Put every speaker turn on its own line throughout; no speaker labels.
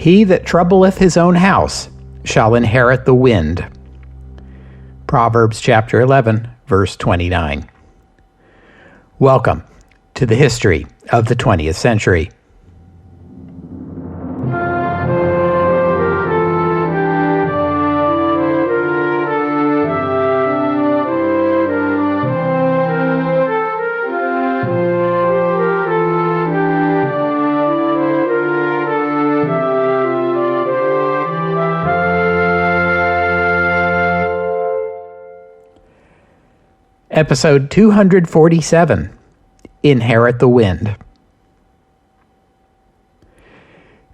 He that troubleth his own house shall inherit the wind. Proverbs chapter 11, verse 29. Welcome to the history of the 20th century. Episode 247, Inherit the Wind.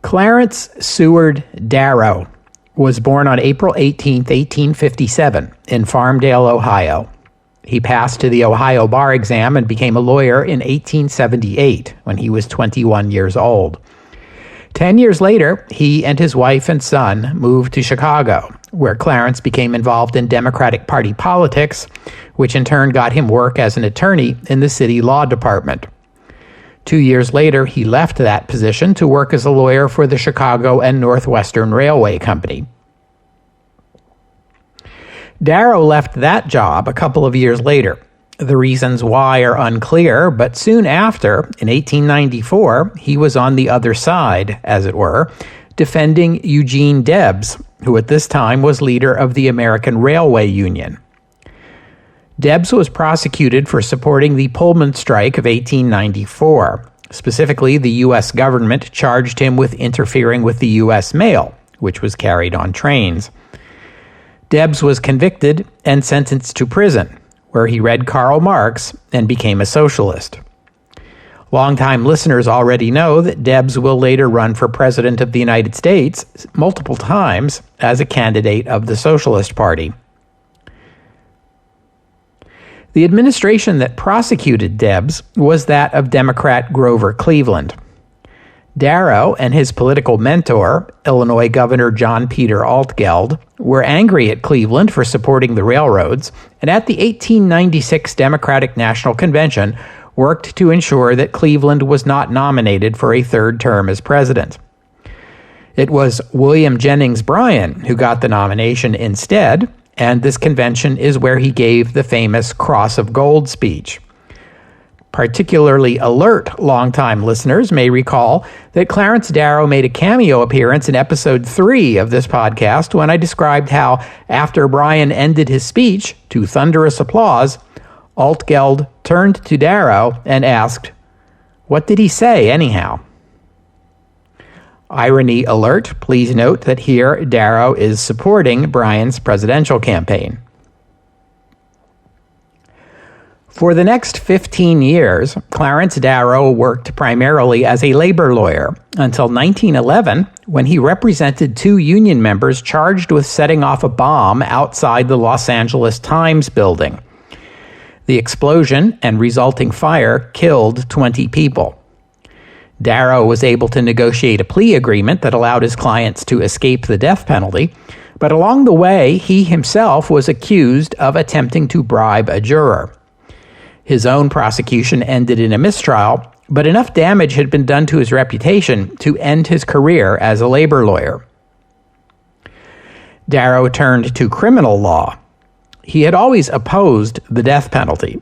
Clarence Seward Darrow was born on April 18, 1857, in Farmdale, Ohio. He passed to the Ohio bar exam and became a lawyer in 1878 when he was 21 years old. 10 years later, he and his wife and son moved to Chicago, where Clarence became involved in Democratic Party politics, which in turn got him work as an attorney in the city law department. 2 years later, he left that position to work as a lawyer for the Chicago and Northwestern Railway Company. Darrow left that job a couple of years later. The reasons why are unclear, but soon after, in 1894, he was on the other side, as it were, defending Eugene Debs, who at this time was leader of the American Railway Union. Debs was prosecuted for supporting the Pullman strike of 1894. Specifically, the U.S. government charged him with interfering with the U.S. mail, which was carried on trains. Debs was convicted and sentenced to prison, where he read Karl Marx and became a socialist. Longtime listeners already know that Debs will later run for President of the United States multiple times as a candidate of the Socialist Party. The administration that prosecuted Debs was that of Democrat Grover Cleveland. Darrow and his political mentor, Illinois Governor John Peter Altgeld, were angry at Cleveland for supporting the railroads, and at the 1896 Democratic National Convention worked to ensure that Cleveland was not nominated for a third term as president. It was William Jennings Bryan who got the nomination instead, and this convention is where he gave the famous Cross of Gold speech. Particularly alert longtime listeners may recall that Clarence Darrow made a cameo appearance in episode 3 of this podcast when I described how, after Bryan ended his speech to thunderous applause, Altgeld turned to Darrow and asked, "What did he say, anyhow?" Irony alert, please note that here Darrow is supporting Bryan's presidential campaign. For the next 15 years, Clarence Darrow worked primarily as a labor lawyer until 1911, when he represented 2 union members charged with setting off a bomb outside the Los Angeles Times building. The explosion and resulting fire killed 20 people. Darrow was able to negotiate a plea agreement that allowed his clients to escape the death penalty, but along the way, he himself was accused of attempting to bribe a juror. His own prosecution ended in a mistrial, but enough damage had been done to his reputation to end his career as a labor lawyer. Darrow turned to criminal law. He had always opposed the death penalty.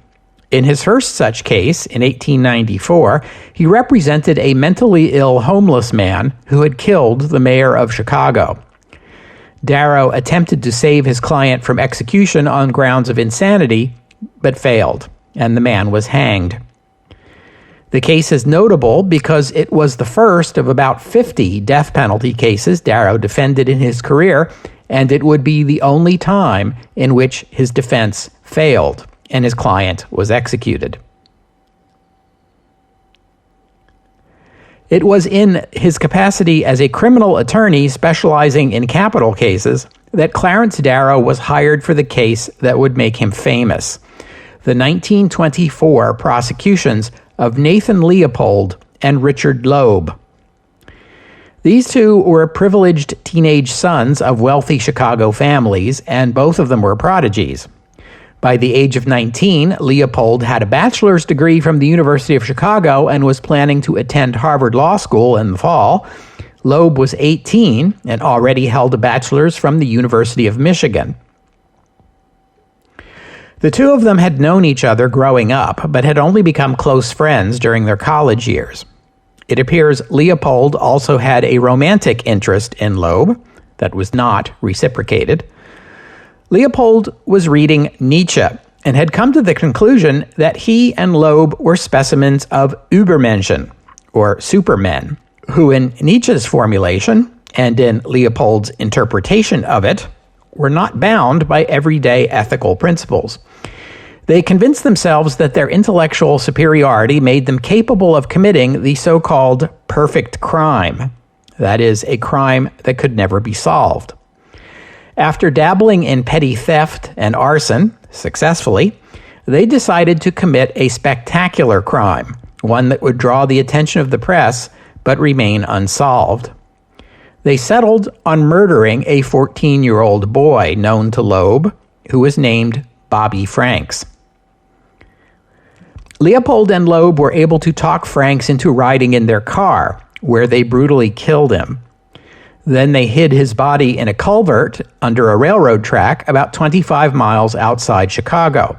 In his first such case, in 1894, he represented a mentally ill homeless man who had killed the mayor of Chicago. Darrow attempted to save his client from execution on grounds of insanity, but failed, and the man was hanged. The case is notable because it was the first of about 50 death penalty cases Darrow defended in his career, and it would be the only time in which his defense failed and his client was executed. It was in his capacity as a criminal attorney specializing in capital cases that Clarence Darrow was hired for the case that would make him famous: the 1924 prosecutions of Nathan Leopold and Richard Loeb. These two were privileged teenage sons of wealthy Chicago families, and both of them were prodigies. By the age of 19, Leopold had a bachelor's degree from the University of Chicago and was planning to attend Harvard Law School in the fall. Loeb was 18 and already held a bachelor's from the University of Michigan. The two of them had known each other growing up, but had only become close friends during their college years. It appears Leopold also had a romantic interest in Loeb that was not reciprocated. Leopold was reading Nietzsche and had come to the conclusion that he and Loeb were specimens of Übermenschen, or supermen, who in Nietzsche's formulation, and in Leopold's interpretation of it, were not bound by everyday ethical principles. They convinced themselves that their intellectual superiority made them capable of committing the so-called perfect crime, that is, a crime that could never be solved. After dabbling in petty theft and arson successfully, they decided to commit a spectacular crime, one that would draw the attention of the press but remain unsolved. They settled on murdering a 14-year-old boy known to Loeb, who was named Bobby Franks. Leopold and Loeb were able to talk Franks into riding in their car, where they brutally killed him. Then they hid his body in a culvert under a railroad track about 25 miles outside Chicago,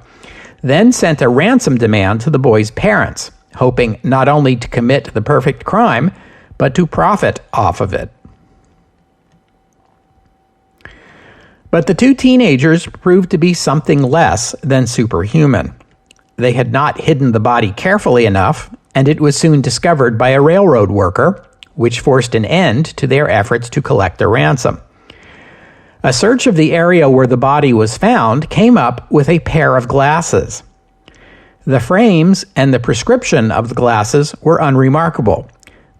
then sent a ransom demand to the boy's parents, hoping not only to commit the perfect crime, but to profit off of it. But the two teenagers proved to be something less than superhuman. They had not hidden the body carefully enough, and it was soon discovered by a railroad worker, which forced an end to their efforts to collect a ransom. A search of the area where the body was found came up with a pair of glasses. The frames and the prescription of the glasses were unremarkable,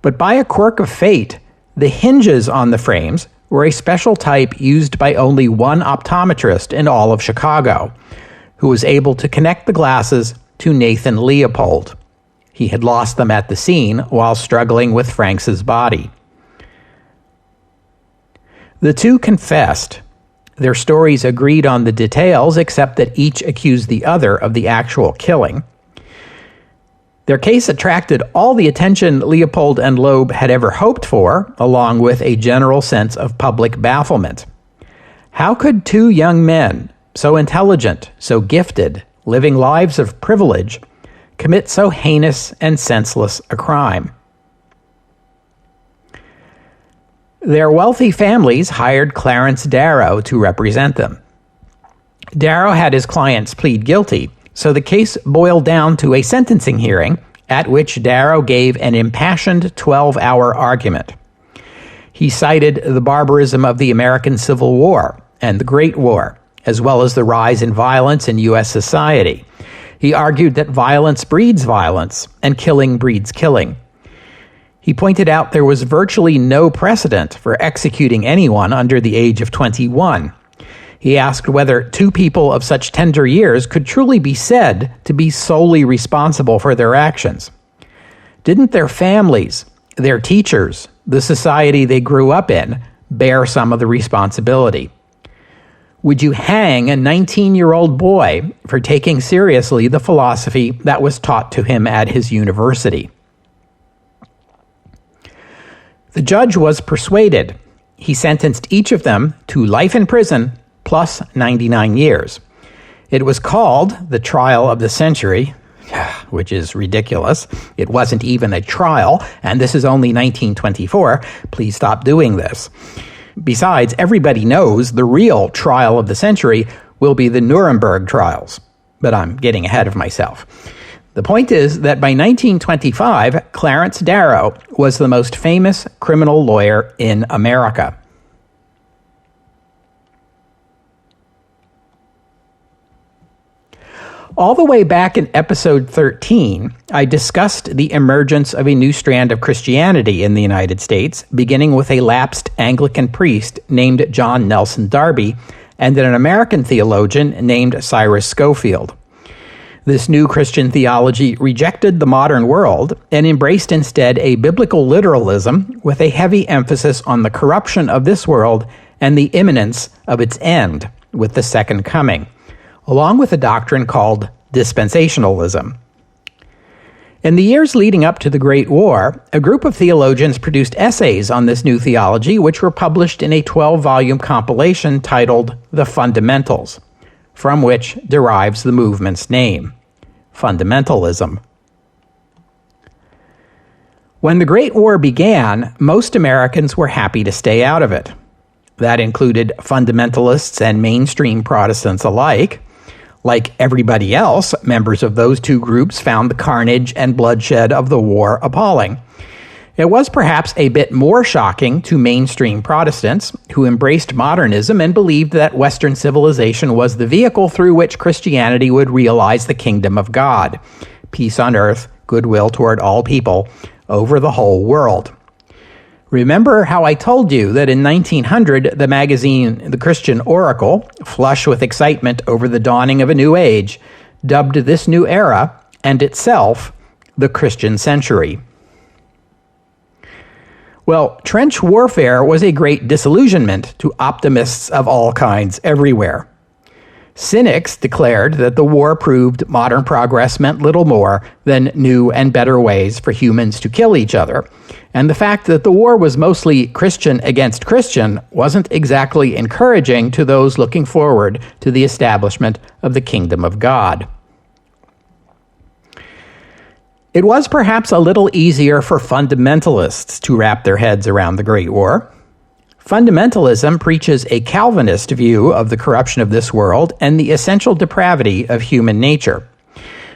but by a quirk of fate, the hinges on the frames were a special type used by only one optometrist in all of Chicago, who was able to connect the glasses to Nathan Leopold. He had lost them at the scene while struggling with Franks' body. The two confessed. Their stories agreed on the details, except that each accused the other of the actual killing. Their case attracted all the attention Leopold and Loeb had ever hoped for, along with a general sense of public bafflement. How could two young men, so intelligent, so gifted, living lives of privilege, commit so heinous and senseless a crime? Their wealthy families hired Clarence Darrow to represent them. Darrow had his clients plead guilty, so the case boiled down to a sentencing hearing at which Darrow gave an impassioned 12-hour argument. He cited the barbarism of the American Civil War and the Great War, as well as the rise in violence in U.S. society. He argued that violence breeds violence and killing breeds killing. He pointed out there was virtually no precedent for executing anyone under the age of 21. He asked whether two people of such tender years could truly be said to be solely responsible for their actions. Didn't their families, their teachers, the society they grew up in, bear some of the responsibility? Would you hang a 19-year-old boy for taking seriously the philosophy that was taught to him at his university? The judge was persuaded. He sentenced each of them to life in prison plus 99 years. It was called the trial of the century, which is ridiculous. It wasn't even a trial, and this is only 1924. Please stop doing this. Besides, everybody knows the real trial of the century will be the Nuremberg trials. But I'm getting ahead of myself. The point is that by 1925, Clarence Darrow was the most famous criminal lawyer in America. All the way back in episode 13, I discussed the emergence of a new strand of Christianity in the United States, beginning with a lapsed Anglican priest named John Nelson Darby and an American theologian named Cyrus Scofield. This new Christian theology rejected the modern world and embraced instead a biblical literalism with a heavy emphasis on the corruption of this world and the imminence of its end with the second coming, along with a doctrine called dispensationalism. In the years leading up to the Great War, a group of theologians produced essays on this new theology, which were published in a 12-volume compilation titled The Fundamentals, from which derives the movement's name, fundamentalism. When the Great War began, most Americans were happy to stay out of it. That included fundamentalists and mainstream Protestants alike. Like everybody else, members of those two groups found the carnage and bloodshed of the war appalling. It was perhaps a bit more shocking to mainstream Protestants, who embraced modernism and believed that Western civilization was the vehicle through which Christianity would realize the kingdom of God, peace on earth, goodwill toward all people, over the whole world. Remember how I told you that in 1900, the magazine The Christian Oracle, flush with excitement over the dawning of a new age, dubbed this new era, and itself, the Christian century. Well, trench warfare was a great disillusionment to optimists of all kinds everywhere. Cynics declared that the war proved modern progress meant little more than new and better ways for humans to kill each other, and the fact that the war was mostly Christian against Christian wasn't exactly encouraging to those looking forward to the establishment of the kingdom of God. It was perhaps a little easier for fundamentalists to wrap their heads around the Great War. Fundamentalism preaches a Calvinist view of the corruption of this world and the essential depravity of human nature.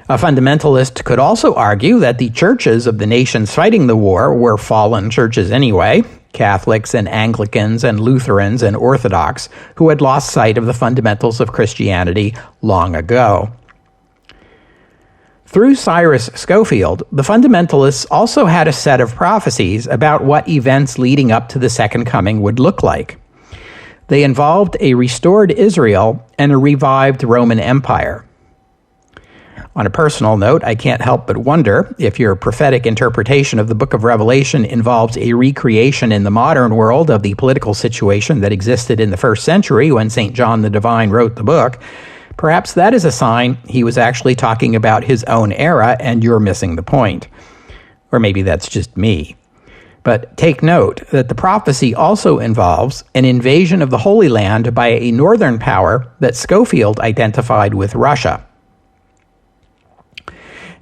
A fundamentalist could also argue that the churches of the nations fighting the war were fallen churches anyway, Catholics and Anglicans and Lutherans and Orthodox, who had lost sight of the fundamentals of Christianity long ago. Through Cyrus Scofield, the fundamentalists also had a set of prophecies about what events leading up to the Second Coming would look like. They involved a restored Israel and a revived Roman Empire. On a personal note, I can't help but wonder if your prophetic interpretation of the book of Revelation involves a recreation in the modern world of the political situation that existed in the first century when St. John the Divine wrote the book. Perhaps that is a sign he was actually talking about his own era and you're missing the point. Or maybe that's just me. But take note that the prophecy also involves an invasion of the Holy Land by a northern power that Scofield identified with Russia.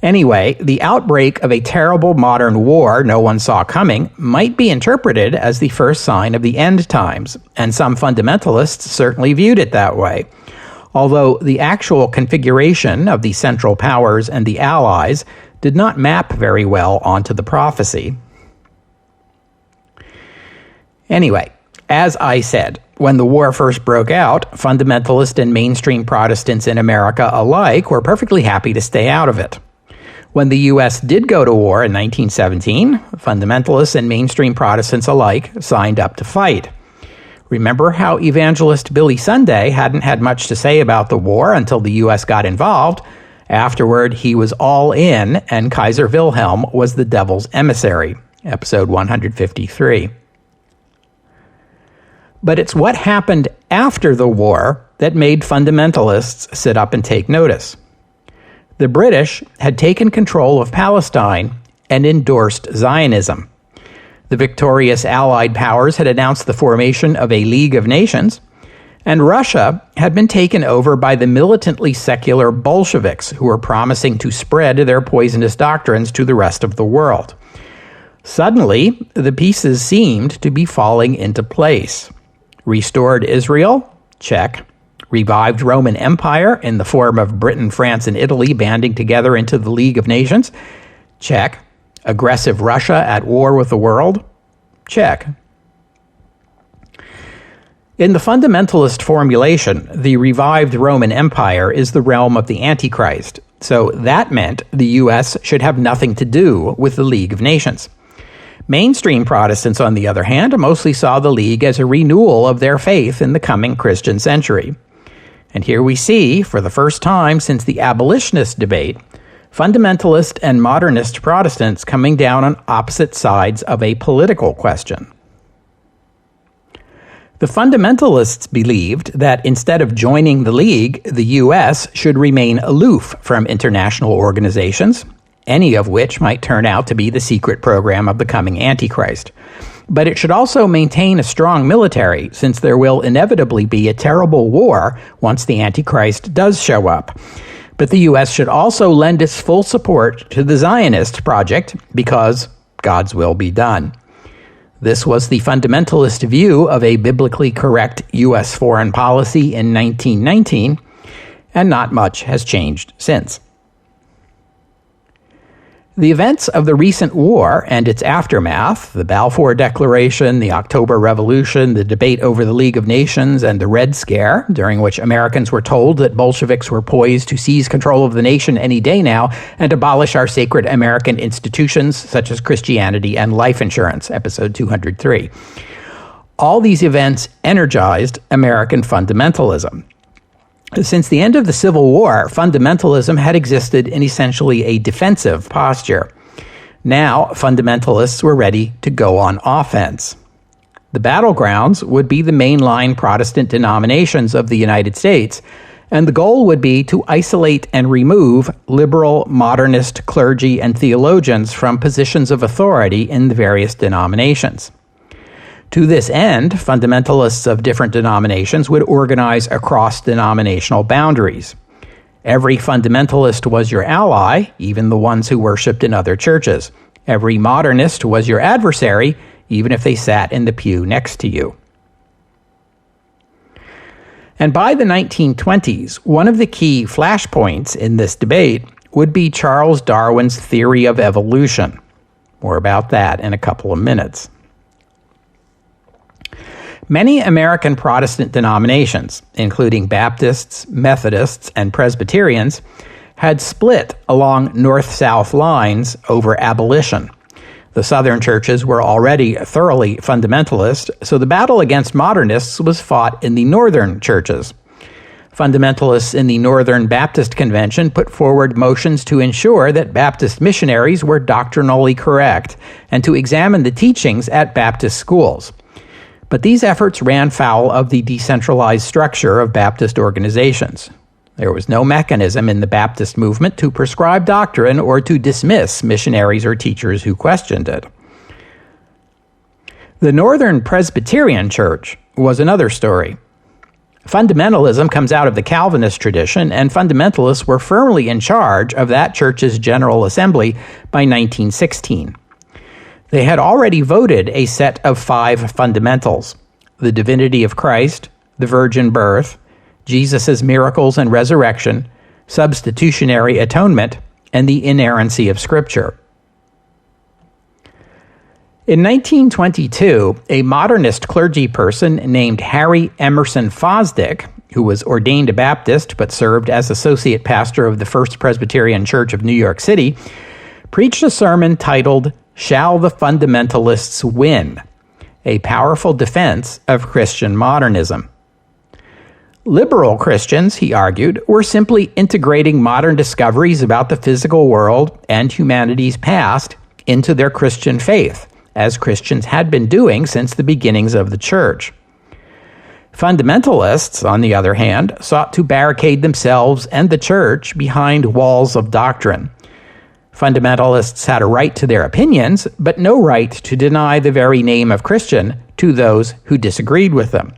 Anyway, the outbreak of a terrible modern war no one saw coming might be interpreted as the first sign of the end times, and some fundamentalists certainly viewed it that way. Although the actual configuration of the Central Powers and the Allies did not map very well onto the prophecy. Anyway, as I said, when the war first broke out, fundamentalist and mainstream Protestants in America alike were perfectly happy to stay out of it. When the U.S. did go to war in 1917, fundamentalists and mainstream Protestants alike signed up to fight. Remember how evangelist Billy Sunday hadn't had much to say about the war until the U.S. got involved? Afterward, he was all in, and Kaiser Wilhelm was the devil's emissary, episode 153. But it's what happened after the war that made fundamentalists sit up and take notice. The British had taken control of Palestine and endorsed Zionism. The victorious Allied powers had announced the formation of a League of Nations, and Russia had been taken over by the militantly secular Bolsheviks, who were promising to spread their poisonous doctrines to the rest of the world. Suddenly, the pieces seemed to be falling into place. Restored Israel? Check. Revived Roman Empire in the form of Britain, France, and Italy banding together into the League of Nations? Check. Aggressive Russia at war with the world? Check. In the fundamentalist formulation, the revived Roman Empire is the realm of the Antichrist, so that meant the U.S. should have nothing to do with the League of Nations. Mainstream Protestants, on the other hand, mostly saw the League as a renewal of their faith in the coming Christian century. And here we see, for the first time since the abolitionist debate, fundamentalist and modernist Protestants coming down on opposite sides of a political question. The fundamentalists believed that instead of joining the League, the U.S. should remain aloof from international organizations, any of which might turn out to be the secret program of the coming Antichrist. But it should also maintain a strong military, since there will inevitably be a terrible war once the Antichrist does show up. But the U.S. should also lend its full support to the Zionist project, because God's will be done. This was the fundamentalist view of a biblically correct U.S. foreign policy in 1919, and not much has changed since. The events of the recent war and its aftermath, the Balfour Declaration, the October Revolution, the debate over the League of Nations, and the Red Scare, during which Americans were told that Bolsheviks were poised to seize control of the nation any day now and abolish our sacred American institutions such as Christianity and life insurance, episode 203. All these events energized American fundamentalism. Since the end of the Civil War, fundamentalism had existed in essentially a defensive posture. Now, fundamentalists were ready to go on offense. The battlegrounds would be the mainline Protestant denominations of the United States, and the goal would be to isolate and remove liberal, modernist clergy and theologians from positions of authority in the various denominations. To this end, fundamentalists of different denominations would organize across denominational boundaries. Every fundamentalist was your ally, even the ones who worshipped in other churches. Every modernist was your adversary, even if they sat in the pew next to you. And by the 1920s, one of the key flashpoints in this debate would be Charles Darwin's theory of evolution. More about that in a couple of minutes. Many American Protestant denominations, including Baptists, Methodists, and Presbyterians, had split along north-south lines over abolition. The Southern churches were already thoroughly fundamentalist, so the battle against modernists was fought in the Northern churches. Fundamentalists in the Northern Baptist Convention put forward motions to ensure that Baptist missionaries were doctrinally correct and to examine the teachings at Baptist schools. But these efforts ran foul of the decentralized structure of Baptist organizations. There was no mechanism in the Baptist movement to prescribe doctrine or to dismiss missionaries or teachers who questioned it. The Northern Presbyterian Church was another story. Fundamentalism comes out of the Calvinist tradition, and fundamentalists were firmly in charge of that church's General Assembly by 1916. They had already voted a set of 5 fundamentals: the divinity of Christ, the virgin birth, Jesus' miracles and resurrection, substitutionary atonement, and the inerrancy of Scripture. In 1922, a modernist clergy person named Harry Emerson Fosdick, who was ordained a Baptist but served as associate pastor of the First Presbyterian Church of New York City, preached a sermon titled "Shall the Fundamentalists Win?" A powerful defense of Christian modernism. Liberal Christians, he argued, were simply integrating modern discoveries about the physical world and humanity's past into their Christian faith, as Christians had been doing since the beginnings of the church. Fundamentalists, on the other hand, sought to barricade themselves and the church behind walls of doctrine. Fundamentalists had a right to their opinions, but no right to deny the very name of Christian to those who disagreed with them.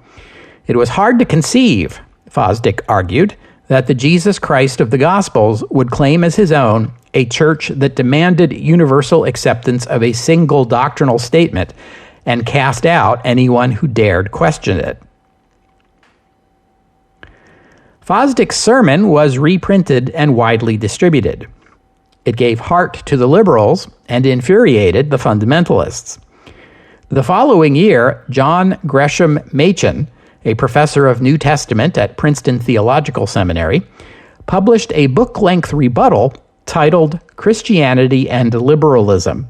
It was hard to conceive, Fosdick argued, that the Jesus Christ of the Gospels would claim as his own a church that demanded universal acceptance of a single doctrinal statement and cast out anyone who dared question it. Fosdick's sermon was reprinted and widely distributed. It gave heart to the liberals and infuriated the fundamentalists. The following year, John Gresham Machen, a professor of New Testament at Princeton Theological Seminary, published a book-length rebuttal titled "Christianity and Liberalism."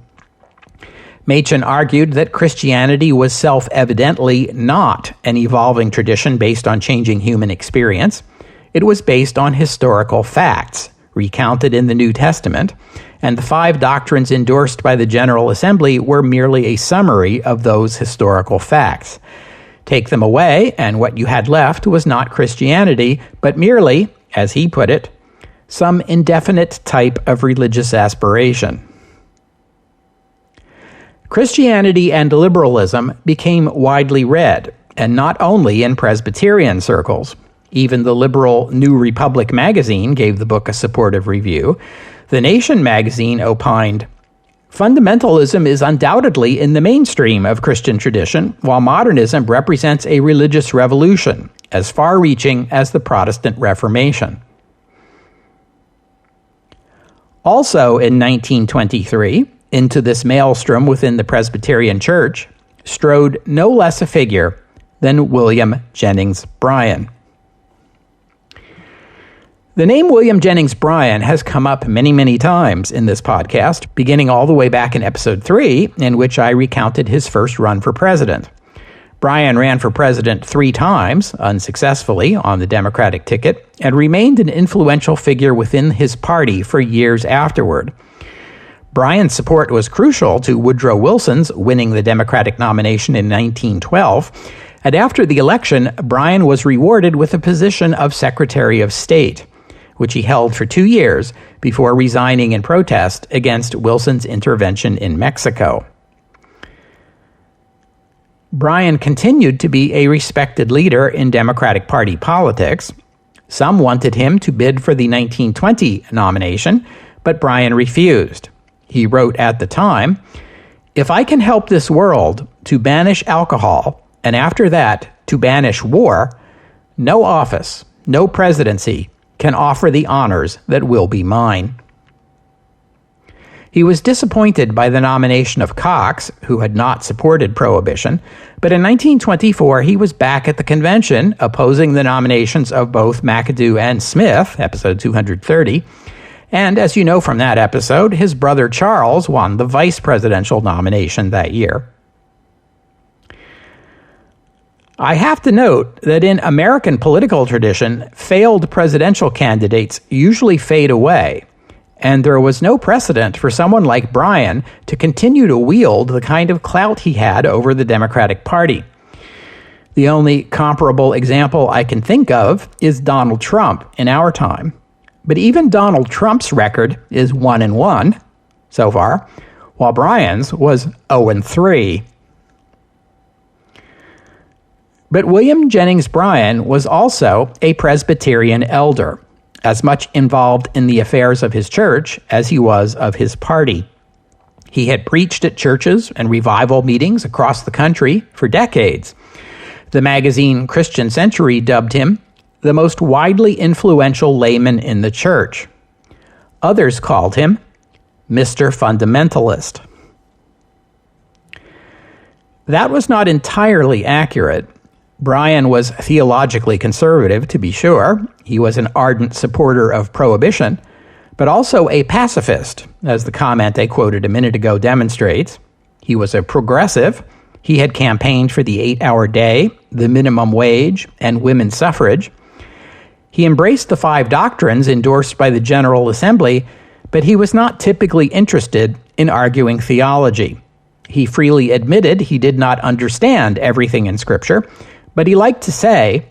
Machen argued that Christianity was self-evidently not an evolving tradition based on changing human experience. It was based on historical facts, recounted in the New Testament, and the 5 doctrines endorsed by the General Assembly were merely a summary of those historical facts. Take them away, and what you had left was not Christianity, but merely, as he put it, some indefinite type of religious aspiration. Christianity and liberalism became widely read, and not only in Presbyterian circles. Even the liberal New Republic magazine gave the book a supportive review. The Nation magazine opined, "Fundamentalism is undoubtedly in the mainstream of Christian tradition, while modernism represents a religious revolution, as far-reaching as the Protestant Reformation." Also in 1923, into this maelstrom within the Presbyterian Church strode no less a figure than William Jennings Bryan. The name William Jennings Bryan has come up many, many times in this podcast, beginning all the way back in episode 3, in which I recounted his first run for president. Bryan ran for president 3 times, unsuccessfully, on the Democratic ticket, and remained an influential figure within his party for years afterward. Bryan's support was crucial to Woodrow Wilson's winning the Democratic nomination in 1912, and after the election, Bryan was rewarded with the position of Secretary of State, which he held for 2 years before resigning in protest against Wilson's intervention in Mexico. Bryan continued to be a respected leader in Democratic Party politics. Some wanted him to bid for the 1920 nomination, but Bryan refused. He wrote at the time, "If I can help this world to banish alcohol, and after that to banish war, no office, no presidency can offer the honors that will be mine." He was disappointed by the nomination of Cox, who had not supported Prohibition, but in 1924 he was back at the convention opposing the nominations of both McAdoo and Smith, episode 230, and as you know from that episode, his brother Charles won the vice presidential nomination that year. I have to note that in American political tradition, failed presidential candidates usually fade away, and there was no precedent for someone like Bryan to continue to wield the kind of clout he had over the Democratic Party. The only comparable example I can think of is Donald Trump in our time. But even Donald Trump's record is 1-1 so far, while Bryan's was 0-3. But William Jennings Bryan was also a Presbyterian elder, as much involved in the affairs of his church as he was of his party. He had preached at churches and revival meetings across the country for decades. The magazine Christian Century dubbed him the most widely influential layman in the church. Others called him Mr. Fundamentalist. That was not entirely accurate. Bryan was theologically conservative, to be sure. He was an ardent supporter of Prohibition, but also a pacifist, as the comment I quoted a minute ago demonstrates. He was a progressive. He had campaigned for the 8-hour day, the minimum wage, and women's suffrage. He embraced the 5 doctrines endorsed by the General Assembly, but he was not typically interested in arguing theology. He freely admitted he did not understand everything in Scripture, but he liked to say,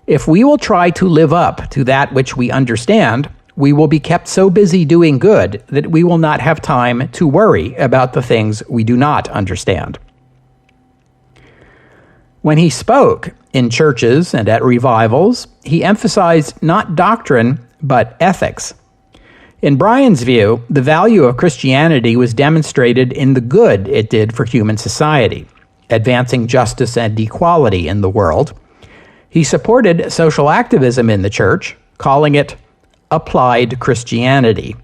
"If we will try to live up to that which we understand, we will be kept so busy doing good that we will not have time to worry about the things we do not understand." When he spoke in churches and at revivals, he emphasized not doctrine, but ethics. In Bryan's view, the value of Christianity was demonstrated in the good it did for human society, advancing justice and equality in the world. He supported social activism in the church, calling it applied Christianity.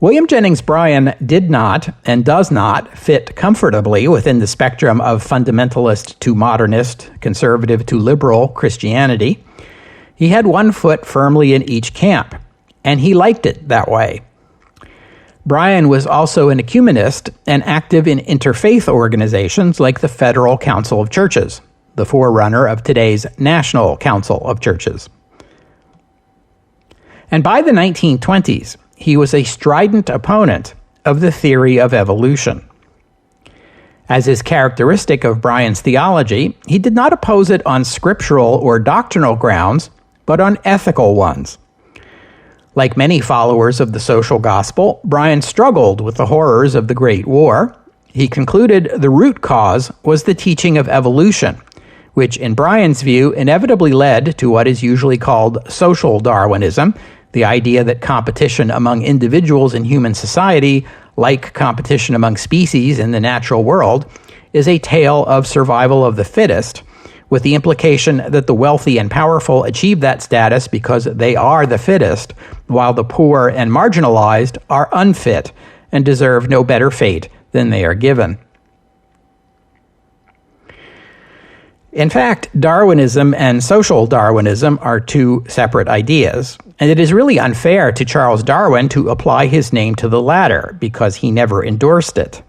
William Jennings Bryan did not and does not fit comfortably within the spectrum of fundamentalist to modernist, conservative to liberal Christianity. He had one foot firmly in each camp, and he liked it that way. Bryan was also an ecumenist and active in interfaith organizations like the Federal Council of Churches, the forerunner of today's National Council of Churches. And by the 1920s, he was a strident opponent of the theory of evolution. As is characteristic of Bryan's theology, he did not oppose it on scriptural or doctrinal grounds, but on ethical ones. Like many followers of the social gospel, Bryan struggled with the horrors of the Great War. He concluded the root cause was the teaching of evolution, which in Bryan's view inevitably led to what is usually called social Darwinism, the idea that competition among individuals in human society, like competition among species in the natural world, is a tale of survival of the fittest, with the implication that the wealthy and powerful achieve that status because they are the fittest, while the poor and marginalized are unfit and deserve no better fate than they are given. In fact, Darwinism and social Darwinism are two separate ideas, and it is really unfair to Charles Darwin to apply his name to the latter because he never endorsed it.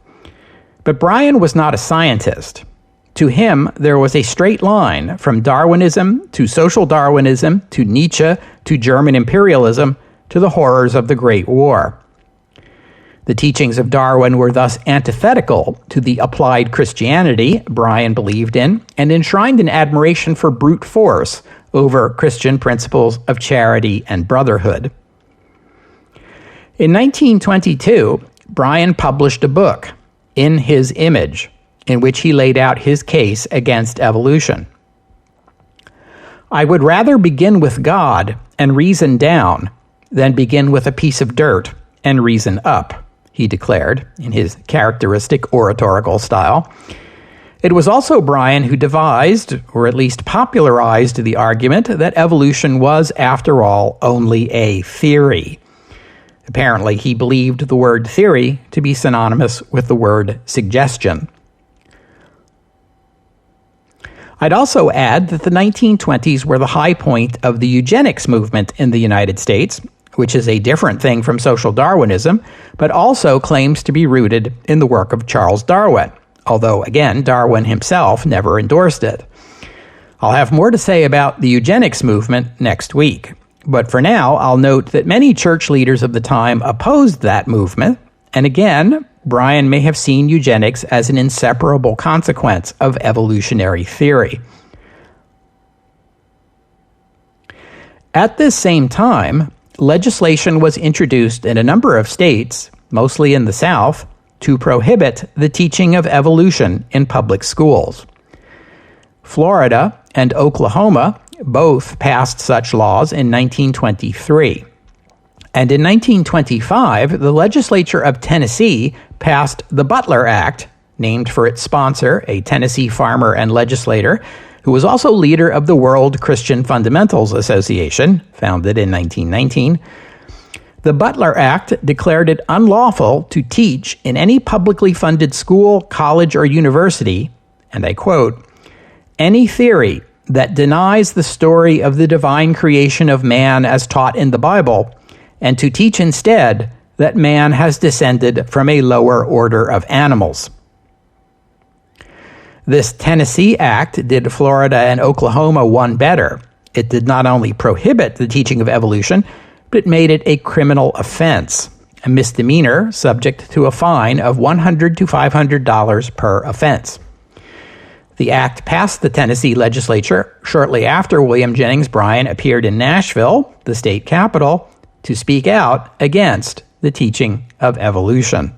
But Bryan was not a scientist. To him, there was a straight line from Darwinism to social Darwinism to Nietzsche to German imperialism to the horrors of the Great War. The teachings of Darwin were thus antithetical to the applied Christianity Bryan believed in and enshrined in admiration for brute force over Christian principles of charity and brotherhood. In 1922, Bryan published a book, In His Image, in which he laid out his case against evolution. "I would rather begin with God and reason down than begin with a piece of dirt and reason up," he declared in his characteristic oratorical style. It was also Bryan who devised, or at least popularized, the argument that evolution was, after all, only a theory. Apparently, he believed the word theory to be synonymous with the word suggestion. I'd also add that the 1920s were the high point of the eugenics movement in the United States, which is a different thing from social Darwinism, but also claims to be rooted in the work of Charles Darwin, although, again, Darwin himself never endorsed it. I'll have more to say about the eugenics movement next week, but for now, I'll note that many church leaders of the time opposed that movement, and again, Bryan may have seen eugenics as an inseparable consequence of evolutionary theory. At this same time, legislation was introduced in a number of states, mostly in the South, to prohibit the teaching of evolution in public schools. Florida and Oklahoma both passed such laws in 1923. And in 1925, the legislature of Tennessee passed the Butler Act, named for its sponsor, a Tennessee farmer and legislator, who was also leader of the World Christian Fundamentals Association, founded in 1919. The Butler Act declared it unlawful to teach in any publicly funded school, college, or university, and I quote, "any theory that denies the story of the divine creation of man as taught in the Bible, and to teach instead that man has descended from a lower order of animals." This Tennessee Act did Florida and Oklahoma one better. It did not only prohibit the teaching of evolution, but it made it a criminal offense, a misdemeanor subject to a fine of $100 to $500 per offense. The act passed the Tennessee legislature shortly after William Jennings Bryan appeared in Nashville, the state capital, to speak out against the teaching of evolution.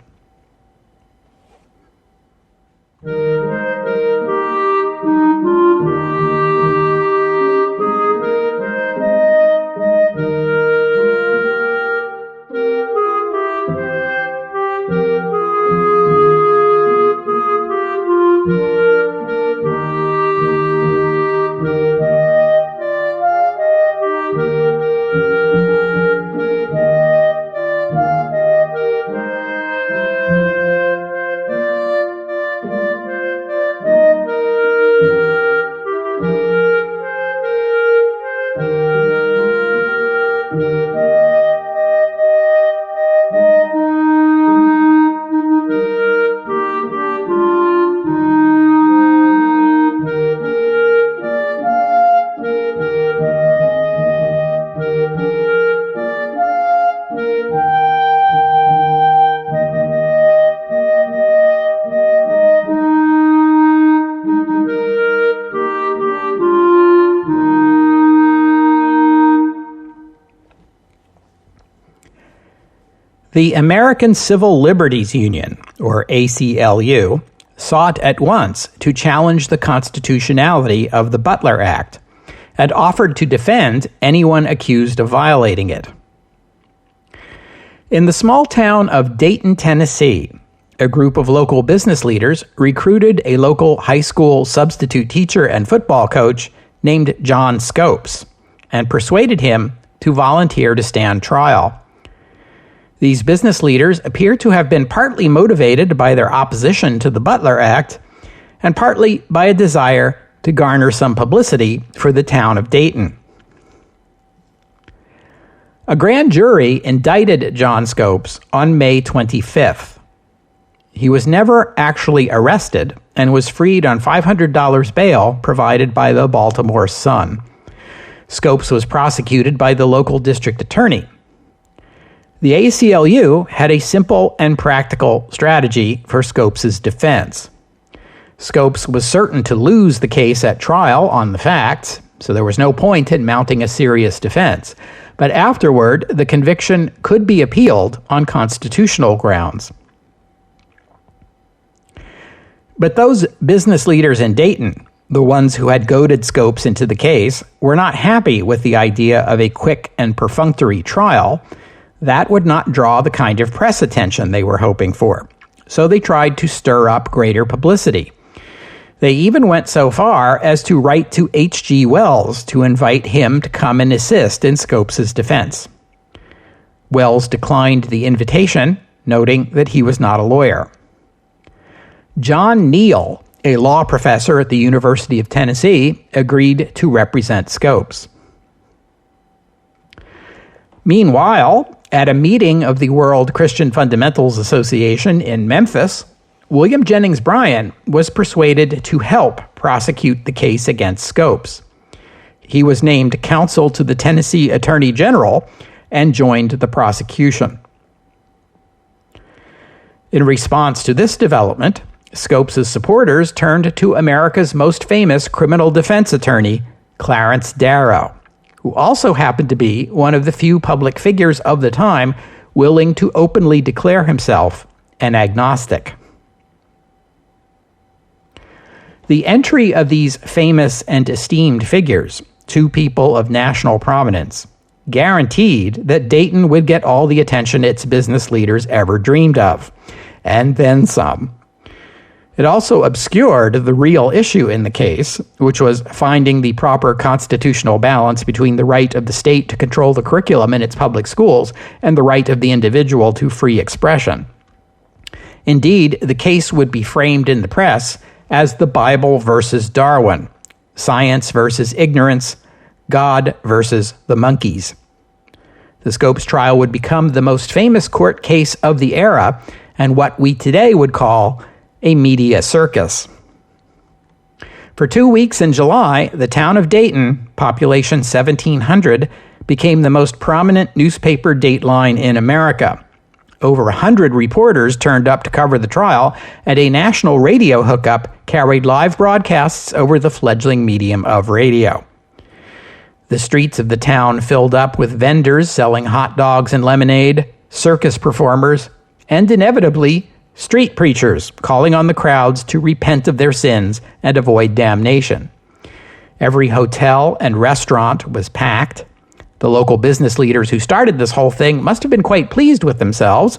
The American Civil Liberties Union, or ACLU, sought at once to challenge the constitutionality of the Butler Act and offered to defend anyone accused of violating it. In the small town of Dayton, Tennessee, a group of local business leaders recruited a local high school substitute teacher and football coach named John Scopes and persuaded him to volunteer to stand trial. These business leaders appear to have been partly motivated by their opposition to the Butler Act and partly by a desire to garner some publicity for the town of Dayton. A grand jury indicted John Scopes on May 25th. He was never actually arrested and was freed on $500 bail provided by the Baltimore Sun. Scopes was prosecuted by the local district attorney. The ACLU had a simple and practical strategy for Scopes' defense. Scopes was certain to lose the case at trial on the facts, so there was no point in mounting a serious defense. But afterward, the conviction could be appealed on constitutional grounds. But those business leaders in Dayton, the ones who had goaded Scopes into the case, were not happy with the idea of a quick and perfunctory trial. That would not draw the kind of press attention they were hoping for. So they tried to stir up greater publicity. They even went so far as to write to H.G. Wells to invite him to come and assist in Scopes' defense. Wells declined the invitation, noting that he was not a lawyer. John Neal, a law professor at the University of Tennessee, agreed to represent Scopes. Meanwhile, at a meeting of the World Christian Fundamentals Association in Memphis, William Jennings Bryan was persuaded to help prosecute the case against Scopes. He was named counsel to the Tennessee Attorney General and joined the prosecution. In response to this development, Scopes' supporters turned to America's most famous criminal defense attorney, Clarence Darrow, who also happened to be one of the few public figures of the time willing to openly declare himself an agnostic. The entry of these famous and esteemed figures, two people of national prominence, guaranteed that Dayton would get all the attention its business leaders ever dreamed of, and then some. It also obscured the real issue in the case, which was finding the proper constitutional balance between the right of the state to control the curriculum in its public schools and the right of the individual to free expression. Indeed, the case would be framed in the press as the Bible versus Darwin, science versus ignorance, God versus the monkeys. The Scopes trial would become the most famous court case of the era and what we today would call a media circus. For 2 weeks in July, the town of Dayton, population 1,700, became the most prominent newspaper dateline in America. Over 100 reporters turned up to cover the trial, and a national radio hookup carried live broadcasts over the fledgling medium of radio. The streets of the town filled up with vendors selling hot dogs and lemonade, circus performers, and inevitably, street preachers calling on the crowds to repent of their sins and avoid damnation. Every hotel and restaurant was packed. The local business leaders who started this whole thing must have been quite pleased with themselves.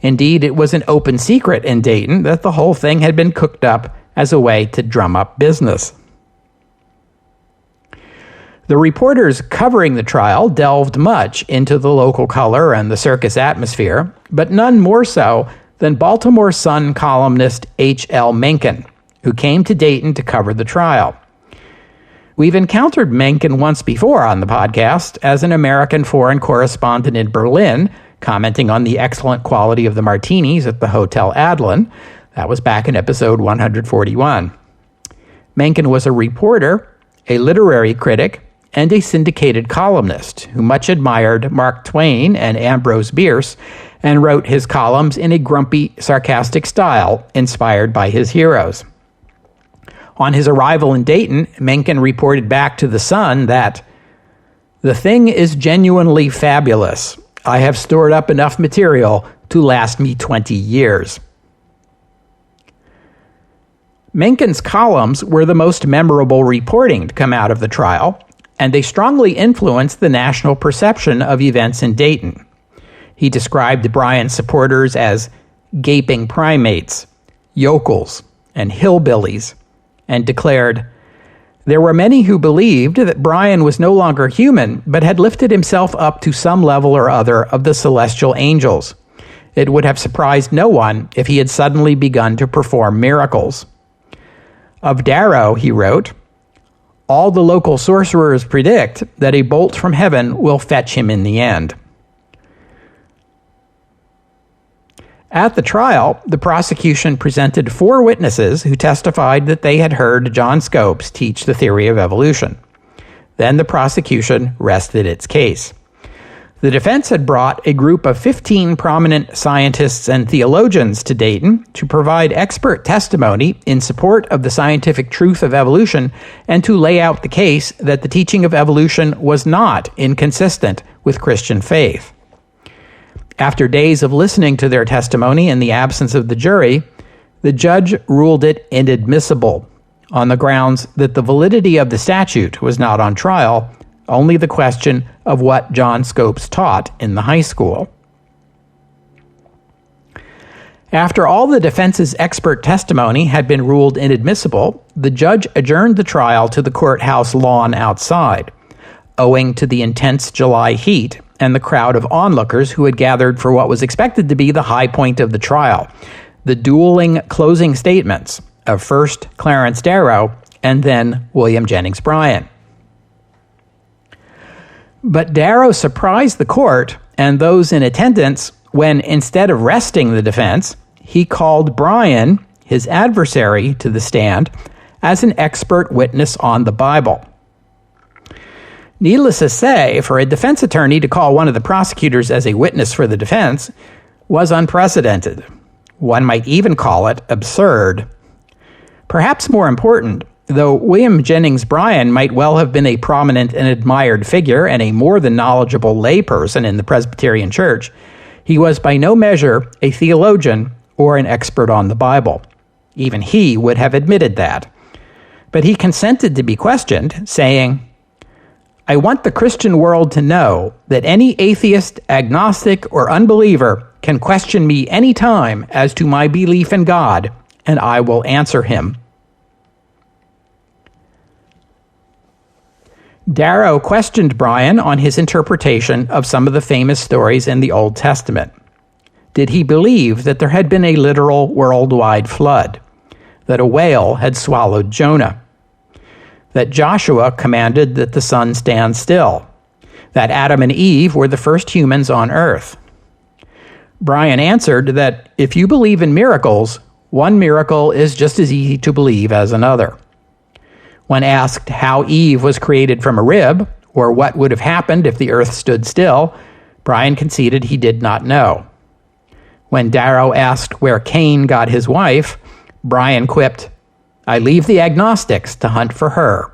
Indeed, it was an open secret in Dayton that the whole thing had been cooked up as a way to drum up business. The reporters covering the trial delved much into the local color and the circus atmosphere, but none more so than Baltimore Sun columnist H.L. Mencken, who came to Dayton to cover the trial. We've encountered Mencken once before on the podcast as an American foreign correspondent in Berlin, commenting on the excellent quality of the martinis at the Hotel Adlon. That was back in episode 141. Mencken was a reporter, a literary critic, and a syndicated columnist who much admired Mark Twain and Ambrose Bierce and wrote his columns in a grumpy, sarcastic style inspired by his heroes. On his arrival in Dayton, Mencken reported back to The Sun that, "The thing is genuinely fabulous. I have stored up enough material to last me 20 years. Mencken's columns were the most memorable reporting to come out of the trial, and they strongly influenced the national perception of events in Dayton. He described Bryan's supporters as gaping primates, yokels, and hillbillies, and declared, "There were many who believed that Bryan was no longer human, but had lifted himself up to some level or other of the celestial angels. It would have surprised no one if he had suddenly begun to perform miracles." Of Darrow, he wrote, "All the local sorcerers predict that a bolt from heaven will fetch him in the end." At the trial, the prosecution presented 4 witnesses who testified that they had heard John Scopes teach the theory of evolution. Then the prosecution rested its case. The defense had brought a group of 15 prominent scientists and theologians to Dayton to provide expert testimony in support of the scientific truth of evolution and to lay out the case that the teaching of evolution was not inconsistent with Christian faith. After days of listening to their testimony in the absence of the jury, the judge ruled it inadmissible on the grounds that the validity of the statute was not on trial, only the question of what John Scopes taught in the high school. After all the defense's expert testimony had been ruled inadmissible, the judge adjourned the trial to the courthouse lawn outside. Owing to the intense July heat and the crowd of onlookers who had gathered for what was expected to be the high point of the trial, the dueling closing statements of first Clarence Darrow and then William Jennings Bryan. But Darrow surprised the court and those in attendance when, instead of resting the defense, he called Bryan, his adversary, to the stand as an expert witness on the Bible. Needless to say, for a defense attorney to call one of the prosecutors as a witness for the defense was unprecedented. One might even call it absurd. Perhaps more important, though William Jennings Bryan might well have been a prominent and admired figure and a more than knowledgeable layperson in the Presbyterian Church, he was by no measure a theologian or an expert on the Bible. Even he would have admitted that. But he consented to be questioned, saying, "I want the Christian world to know that any atheist, agnostic, or unbeliever can question me any time as to my belief in God, and I will answer him." Darrow questioned Bryan on his interpretation of some of the famous stories in the Old Testament. Did he believe that there had been a literal worldwide flood? That a whale had swallowed Jonah? That Joshua commanded that the sun stand still? That Adam and Eve were the first humans on earth? Bryan answered that if you believe in miracles, one miracle is just as easy to believe as another. When asked how Eve was created from a rib, or what would have happened if the earth stood still, Bryan conceded he did not know. When Darrow asked where Cain got his wife, Bryan quipped, "I leave the agnostics to hunt for her."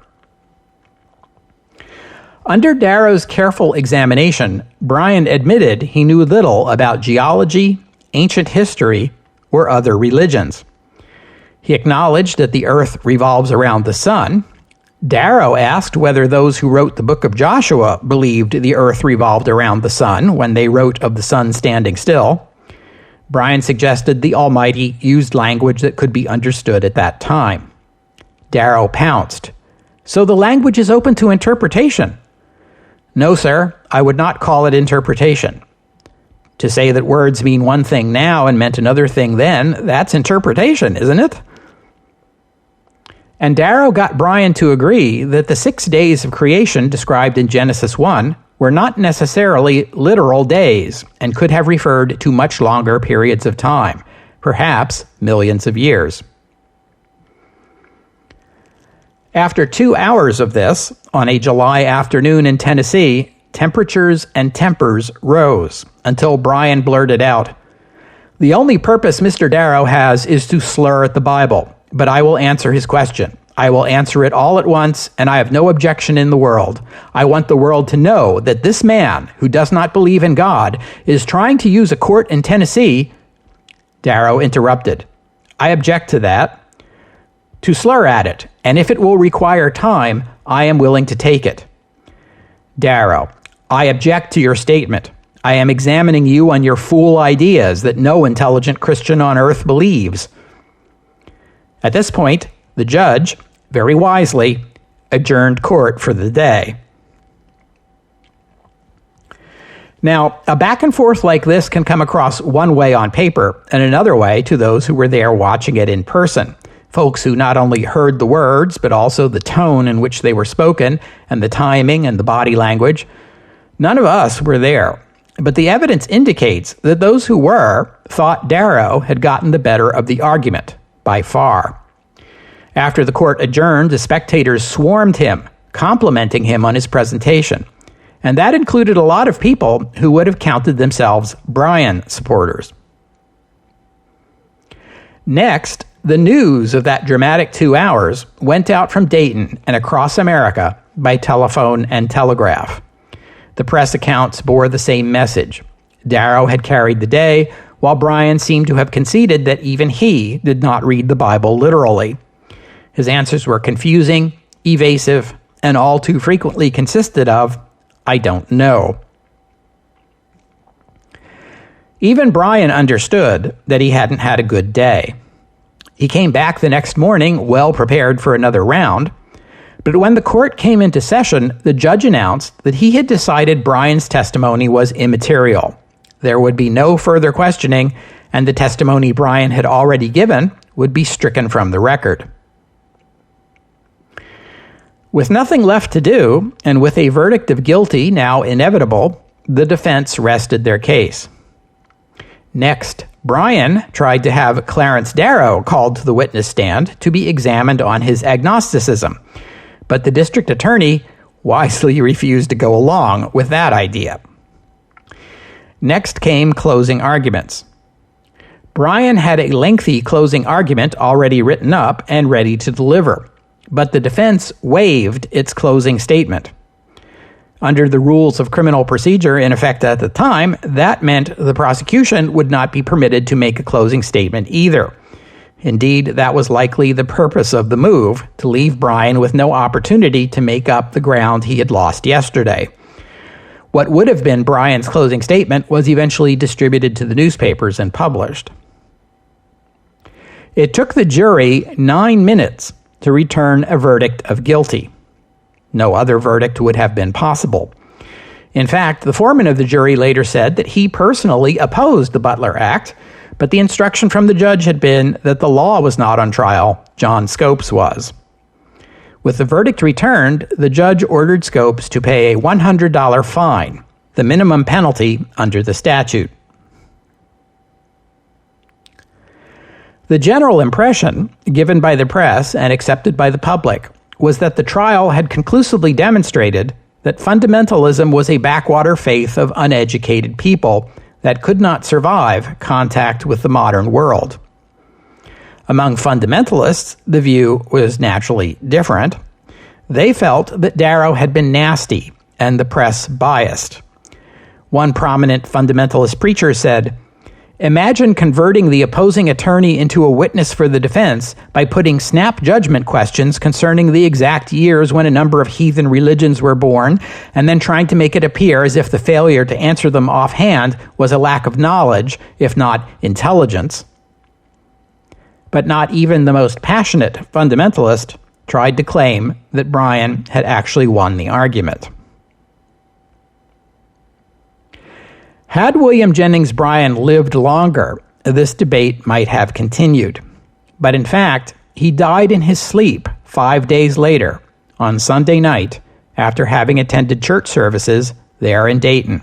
Under Darrow's careful examination, Bryan admitted he knew little about geology, ancient history, or other religions. He acknowledged that the earth revolves around the sun. Darrow asked whether those who wrote the book of Joshua believed the earth revolved around the sun when they wrote of the sun standing still. Bryan suggested the Almighty used language that could be understood at that time. Darrow pounced. "So the language is open to interpretation?" "No, sir, I would not call it interpretation. To say that words mean one thing now and meant another thing then, that's interpretation, isn't it?" And Darrow got Bryan to agree that the 6 days of creation described in Genesis 1 were not necessarily literal days and could have referred to much longer periods of time, perhaps millions of years. After 2 hours of this, on a July afternoon in Tennessee, temperatures and tempers rose until Bryan blurted out, "The only purpose Mr. Darrow has is to slur at the Bible, but I will answer his question. I will answer it all at once, and I have no objection in the world. I want the world to know that this man, who does not believe in God, is trying to use a court in Tennessee." Darrow interrupted. "I object to that. To slur at it, and if it will require time, I am willing to take it." Darrow: "I object to your statement. I am examining you on your fool ideas that no intelligent Christian on earth believes." At this point, the judge, very wisely, adjourned court for the day. Now, a back and forth like this can come across one way on paper and another way to those who were there watching it in person. Folks who not only heard the words, but also the tone in which they were spoken and the timing and the body language. None of us were there, but the evidence indicates that those who were thought Darrow had gotten the better of the argument, by far. After the court adjourned, the spectators swarmed him, complimenting him on his presentation. And that included a lot of people who would have counted themselves Bryan supporters. Next, the news of that dramatic 2 hours went out from Dayton and across America by telephone and telegraph. The press accounts bore the same message. Darrow had carried the day, while Bryan seemed to have conceded that even he did not read the Bible literally. His answers were confusing, evasive, and all too frequently consisted of, "I don't know." Even Bryan understood that he hadn't had a good day. He came back the next morning well prepared for another round, but when the court came into session, the judge announced that he had decided Bryan's testimony was immaterial. There would be no further questioning, and the testimony Bryan had already given would be stricken from the record. With nothing left to do, and with a verdict of guilty now inevitable, the defense rested their case. Next, Bryan tried to have Clarence Darrow called to the witness stand to be examined on his agnosticism, but the district attorney wisely refused to go along with that idea. Next came closing arguments. Bryan had a lengthy closing argument already written up and ready to deliver, but the defense waived its closing statement. Under the rules of criminal procedure in effect at the time, that meant the prosecution would not be permitted to make a closing statement either. Indeed, that was likely the purpose of the move, to leave Bryan with no opportunity to make up the ground he had lost yesterday. What would have been Bryan's closing statement was eventually distributed to the newspapers and published. It took the jury 9 minutes to return a verdict of guilty. No other verdict would have been possible. In fact, the foreman of the jury later said that he personally opposed the Butler Act, but the instruction from the judge had been that the law was not on trial, John Scopes was. With the verdict returned, the judge ordered Scopes to pay a $100 fine, the minimum penalty under the statute. The general impression, given by the press and accepted by the public, was that the trial had conclusively demonstrated that fundamentalism was a backwater faith of uneducated people that could not survive contact with the modern world. Among fundamentalists, the view was naturally different. They felt that Darrow had been nasty and the press biased. One prominent fundamentalist preacher said, "Imagine converting the opposing attorney into a witness for the defense by putting snap judgment questions concerning the exact years when a number of heathen religions were born, and then trying to make it appear as if the failure to answer them offhand was a lack of knowledge, if not intelligence." But not even the most passionate fundamentalist tried to claim that Bryan had actually won the argument. Had William Jennings Bryan lived longer, this debate might have continued. But in fact, he died in his sleep 5 days later, on Sunday night, after having attended church services there in Dayton.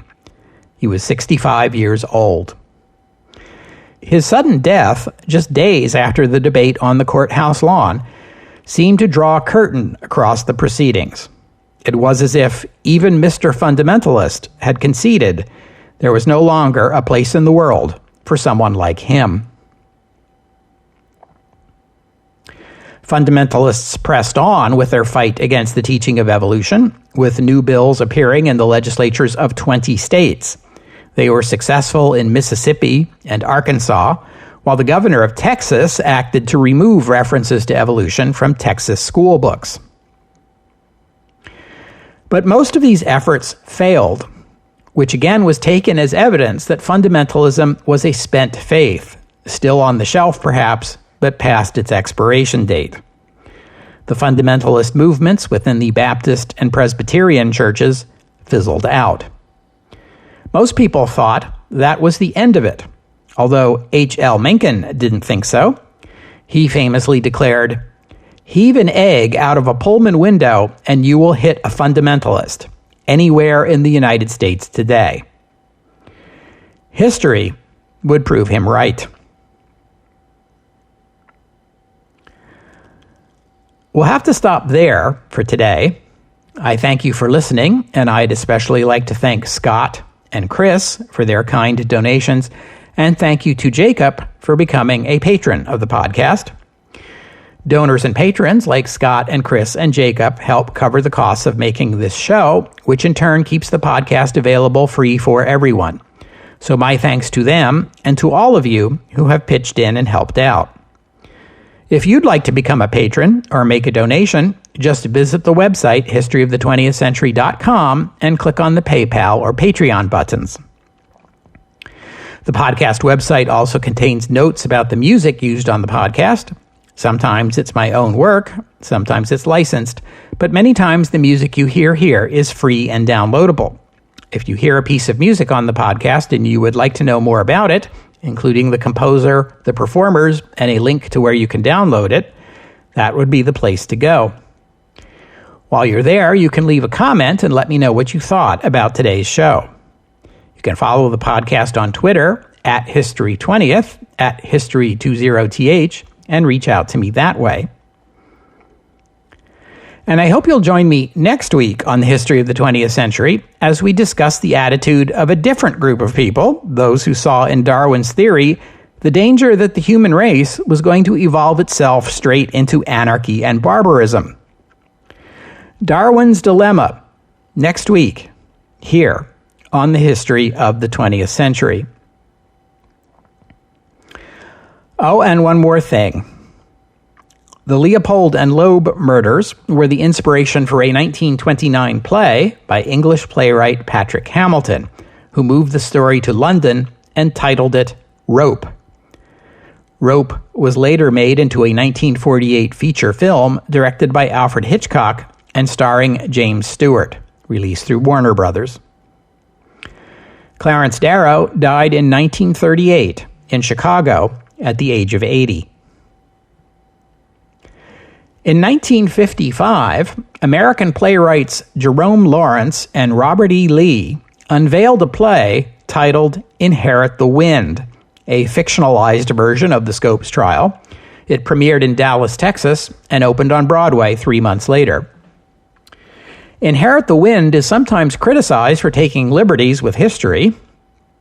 He was 65 years old. His sudden death, just days after the debate on the courthouse lawn, seemed to draw a curtain across the proceedings. It was as if even Mr. Fundamentalist had conceded there was no longer a place in the world for someone like him. Fundamentalists pressed on with their fight against the teaching of evolution, with new bills appearing in the legislatures of 20 states. They were successful in Mississippi and Arkansas, while the governor of Texas acted to remove references to evolution from Texas school books. But most of these efforts failed, which again was taken as evidence that fundamentalism was a spent faith, still on the shelf perhaps, but past its expiration date. The fundamentalist movements within the Baptist and Presbyterian churches fizzled out. Most people thought that was the end of it, although H.L. Mencken didn't think so. He famously declared, "Heave an egg out of a Pullman window and you will hit a fundamentalist anywhere in the United States today." History would prove him right. We'll have to stop there for today. I thank you for listening, and I'd especially like to thank Scott and Chris for their kind donations, and thank you to Jacob for becoming a patron of the podcast. Donors and patrons like Scott and Chris and Jacob help cover the costs of making this show, which in turn keeps the podcast available free for everyone. So my thanks to them and to all of you who have pitched in and helped out. If you'd like to become a patron or make a donation, just visit the website historyofthe20thcentury.com and click on the PayPal or Patreon buttons. The podcast website also contains notes about the music used on the podcast. Sometimes it's my own work, sometimes it's licensed, but many times the music you hear here is free and downloadable. If you hear a piece of music on the podcast and you would like to know more about it, including the composer, the performers, and a link to where you can download it, that would be the place to go. While you're there, you can leave a comment and let me know what you thought about today's show. You can follow the podcast on Twitter at History20th, at History20th, and reach out to me that way. And I hope you'll join me next week on the History of the 20th Century as we discuss the attitude of a different group of people, those who saw in Darwin's theory the danger that the human race was going to evolve itself straight into anarchy and barbarism. Darwin's Dilemma, next week, here on the History of the 20th Century. Oh, and one more thing. The Leopold and Loeb murders were the inspiration for a 1929 play by English playwright Patrick Hamilton, who moved the story to London and titled it Rope. Rope was later made into a 1948 feature film directed by Alfred Hitchcock and starring James Stewart, released through Warner Brothers. Clarence Darrow died in 1938 in Chicago at the age of 80. In 1955, American playwrights Jerome Lawrence and Robert E. Lee unveiled a play titled Inherit the Wind, a fictionalized version of the Scopes trial. It premiered in Dallas, Texas, and opened on Broadway 3 months later. Inherit the Wind is sometimes criticized for taking liberties with history.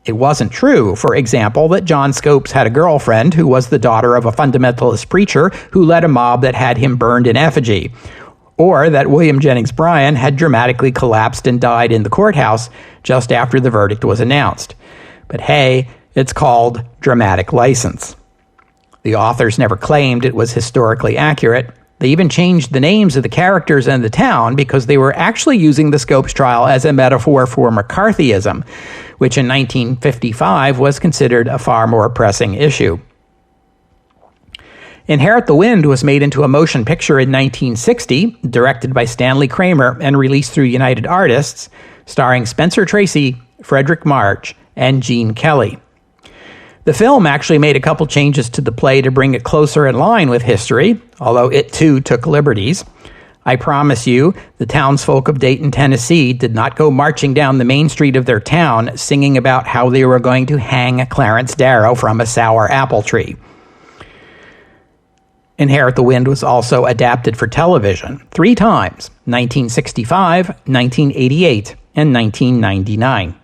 It wasn't true, for example, that John Scopes had a girlfriend who was the daughter of a fundamentalist preacher who led a mob that had him burned in effigy, or that William Jennings Bryan had dramatically collapsed and died in the courthouse just after the verdict was announced. But hey, it's called dramatic license. The authors never claimed it was historically accurate. They even changed the names of the characters and the town because they were actually using the Scopes trial as a metaphor for McCarthyism, which in 1955 was considered a far more pressing issue. Inherit the Wind was made into a motion picture in 1960, directed by Stanley Kramer and released through United Artists, starring Spencer Tracy, Frederick March, and Gene Kelly. The film actually made a couple changes to the play to bring it closer in line with history, although it too took liberties. I promise you, the townsfolk of Dayton, Tennessee did not go marching down the main street of their town singing about how they were going to hang Clarence Darrow from a sour apple tree. Inherit the Wind was also adapted for television 3 times, 1965, 1988, and 1999.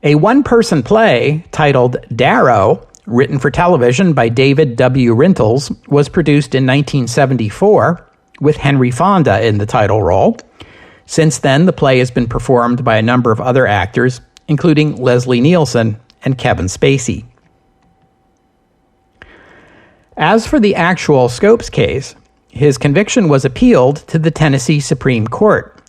A one-person play titled Darrow written for television by David W. Rintles, was produced in 1974 with Henry Fonda in the title role. Since then, the play has been performed by a number of other actors, including Leslie Nielsen and Kevin Spacey. As for the actual Scopes case, his conviction was appealed to the Tennessee Supreme Court,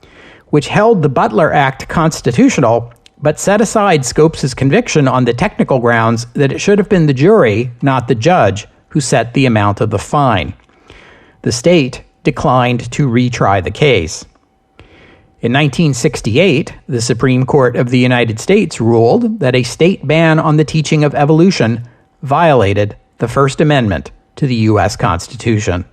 which held the Butler Act constitutional, but set aside Scopes' conviction on the technical grounds that it should have been the jury, not the judge, who set the amount of the fine. The state declined to retry the case. In 1968, the Supreme Court of the United States ruled that a state ban on the teaching of evolution violated the First Amendment to the U.S. Constitution.